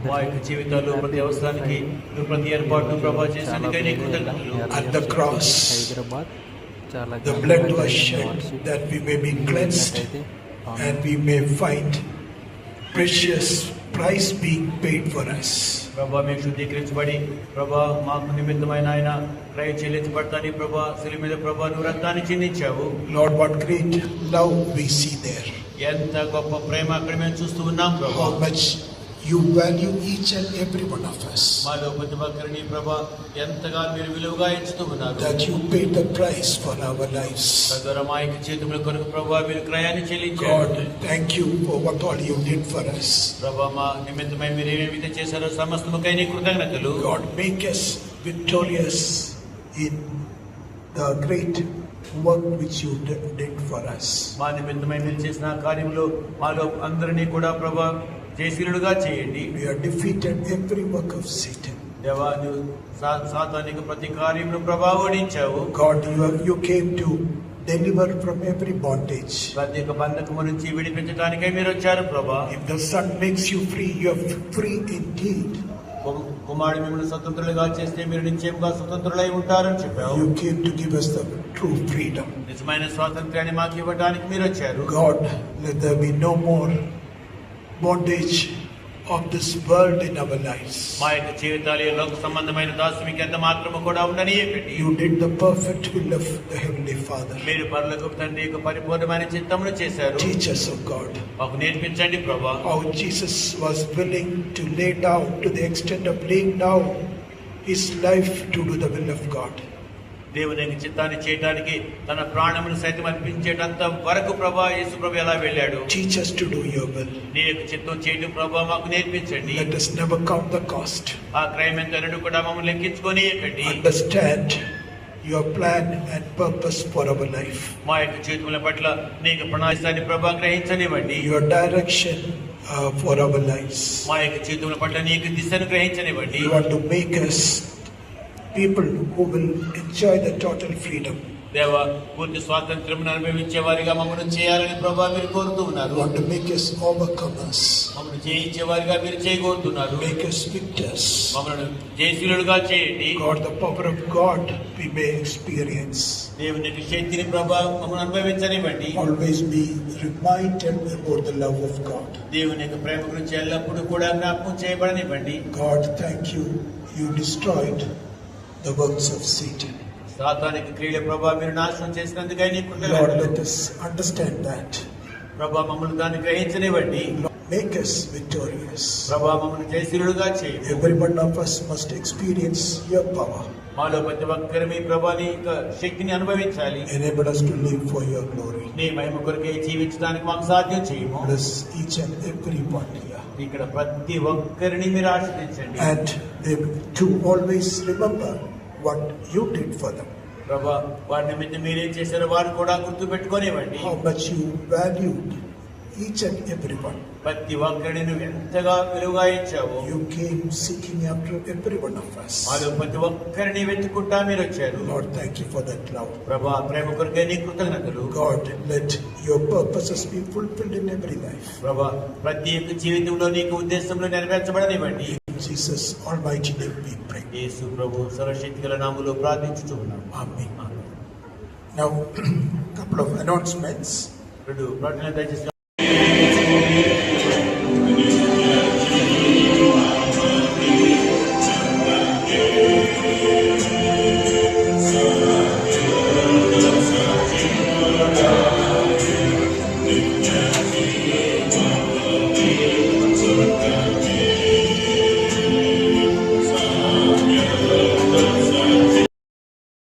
మా యొక్క జీవితాల్లో ప్రతి అవసరానికి ప్రతి ఏర్పాటు ప్రభావ చేసేందుకై నీకు కృతజ్ఞతలు. At the cross, the blood was shed that we may be cleansed and we may find precious price being paid for us. ప్రభా మేము శుద్ధీకరించబడి ప్రభా మాకు నిమిత్తమైన ఆయన క్రయ చెల్లించబడతాని ప్రభా శిలువ మీద ప్రభా నువ్వు రక్తాన్ని చిందించావు. Lord, what great love we see there. ఎంత గొప్ప ప్రేమ అక్కడ మేము చూస్తూ ఉన్నాం ప్రభా. How much you value each and every one of us. మాలో ప్రతి ఒక్కరిని ప్రభా ఎంతగా మీరు విలువగా ఎంచుతూ ఉన్నారు. That you paid the price for our lives. తద్వారా మా యొక్క జీవితముల కొరకు ప్రభా మీరు క్రయాన్ని చెల్లించారు. God, thank you for what all you did for us. ప్రభా మా నిమిత్తమై మీరు ఏమేమి చేశారో సమస్తముకై నీకు కృతజ్ఞతలు. God, make us victorious in the great work which you did for us. మా నిమిత్తమై మీరు చేసిన కార్యంలో మాలో అందరినీ కూడా ప్రభా జయశీలుడుగా చేయండి. We are defeated every work of Satan. దేవా నువ్వు సాతానిక ప్రతి కార్యమును ప్రభా ఓడించావు. God, you came to deliver from every bondage. ప్రతి ఒక్క బంధకము నుంచి విడిపించడానికై మీరు వచ్చారు ప్రభా. If the Son makes you free, you are free indeed. కుమారుడు మిమ్మల్ని స్వతంత్రులుగా చేస్తే మీరు నిశ్చయంగా స్వతంత్రులై ఉంటారని చెప్పావు. You came to give us the true freedom. నిజమైన స్వాతంత్ర్యాన్ని మాకు ఇవ్వడానికి మీరు వచ్చారు. God, let there be no more bondage of this world in our lives. మా యొక్క జీవితాలు లోక సంబంధమైన దాస్యమికి ఎంత మాత్రము కూడా ఉండనీయకండి. You did the perfect will of the Heavenly Father. మీరు పరలోకపు తండ్రి యొక్క పరిపూర్ణమైన చిత్తమును చేశారు. Teach us, O God. మాకు నేర్పించండి ప్రభా. How Jesus was willing to lay down, to the extent of laying down his life to do the will of God. దేవుని యొక్క చిత్తాన్ని చేయడానికి తన ప్రాణమును సైతం అర్పించేటంత వరకు ప్రభా యేసు ప్రభు ఎలా వెళ్ళాడు. Teach us to do your will. నీ యొక్క చిత్తం చేయడం ప్రభా మాకు నేర్పించండి. Let us never count the cost. ఆ క్రయం ఎంత కూడా మమ్మల్ని లెక్కించుకోనీయకండి. Understand your plan and purpose for our life. మా యొక్క జీవితముల పట్ల నీకు ప్రణాళికని ప్రభా గ్రహించనివ్వండి. Your direction for our lives. మా యొక్క జీవితముల పట్ల నీకు దిశను గ్రహించనివ్వండి. You want to make us people who will enjoy the total freedom. దేవా పూర్తి స్వాతంత్ర్యం అనుభవించే వారిగా మమ్మల్ని చేయాలని ప్రభా మీరు కోరుతూ ఉన్నారు. Want to make us overcomers. మమ్మల్ని జయించే వారిగా మీరు చేయగోరుతున్నారు. Make us victors. మమ్మల్ని జయశీలుడుగా చేయండి. God, the power of God we may experience. దేవుని శక్తిని ప్రభా మమ్మల్ని అనుభవించనివ్వండి. Always be reminded about the love of God. దేవుని యొక్క ప్రేమ గురించి ఎల్లప్పుడూ కూడా జ్ఞాపకం చేయబడనివ్వండి. God, thank you. You destroyed the works of Satan. సాతానిక క్రియల ప్రభా మీరు నాశనం చేసినందుకై నీకు Lord, కృతజ్ఞతలు. let us understand that. ప్రభా మమ్మల్ని దాన్ని గ్రహించనివ్వండి. Make us victorious. ప్రభా మమ్మల్ని జయశీలుడుగా చేయండి. Every one of us must experience your power. మాలో ప్రతి ఒక్కరు మీ ప్రభాని యొక్క శక్తిని అనుభవించాలి. Enable us to live for your glory. నీ మహిమ కొరకే జీవించడానికి మాకు సాధ్యం చేయము. Bless each and every one here. ఇక్కడ ప్రతి ఒక్కరిని మీరు ఆశీర్వదించండి. And they to always remember what you did for them. ప్రభా వారి నిమిత్తం మీరేం చేశారో వారు కూడా గుర్తు పెట్టుకోనివ్వండి. How much you valued each and every one. ప్రతి ఒక్కరిని నువ్వు ఎంతగా విలువగా ఇచ్చావు. You came seeking after every one of us. వాళ్ళు ప్రతి ఒక్కరిని వెతుక్కుంటా మీరు వచ్చారు. Lord, thank you for that love. ప్రభా ప్రేమ కొరకే నీ కృతజ్ఞతలు. God, let your purposes be fulfilled in every life. ప్రభా ప్రతి ఒక్క జీవితంలో నీకు ఉద్దేశంలో నెరవేర్చబడనివ్వండి. In Jesus almighty name we pray. యేసు ప్రభు సర్వశక్తిగల నామములో ప్రార్థించుచున్నాము. Amen. Now, couple of announcements. రెండు ప్రార్థనలు దయచేసి